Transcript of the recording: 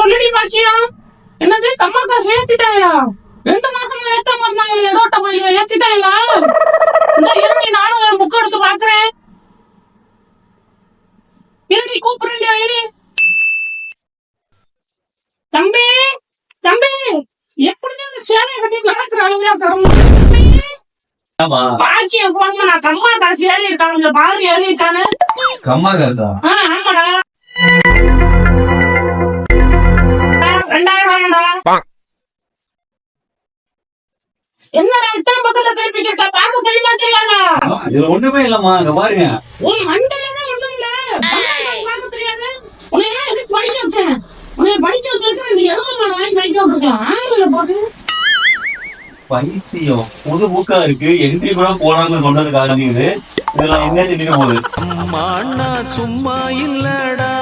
சொல்லுடி பாக்கியம். என்னது கம்மா காசு ஏத்திட்டாங்களா? 2 மாசமா ஏத்தாம இருந்தாங்களே, எடோட்ட போய் ஏத்திட்டாங்களா? இந்த இருடி, நானும் புக் எடுத்து பாக்குறேன். இருடி, கூப்பிடுறியா? இரு தம்பி, தம்பி, எப்படிதான் இந்த சேலையை கட்டி நடக்கிற அளவுல தரணும்? பாக்கியம் போன் பண்ணா கம்மா காசு ஏறி இருக்காங்க, பாரு ஏறி இருக்கானு. கம்மா காசா? ஆமாடா, 2000. என்னடா இத்தனை பக்கத்துல திருப்பி கேட்டா பார்க்க தெரியுமா தெரியாதா? இதுல ஒண்ணுமே இல்லம்மா, இங்க பாருங்க. உன் மண்டையில ஒண்ணும் இல்ல, பார்க்க தெரியாது. உன்னை ஏன் எதுக்கு படிக்க வச்சேன்? உன்னை படிக்க வச்சிருக்க நீ எவ்வளவு வாங்கி கைக்க விட்டுருக்கலாம். ஆளுல போட்டு பைத்தியம். புது புக்கா இருக்கு, என்ட்ரி கூட போடாம கொண்டதுக்கு ஆரம்பிக்குது. இதெல்லாம் என்ன திடீர்னு போகுது? அம்மா சும்மா இல்லடா.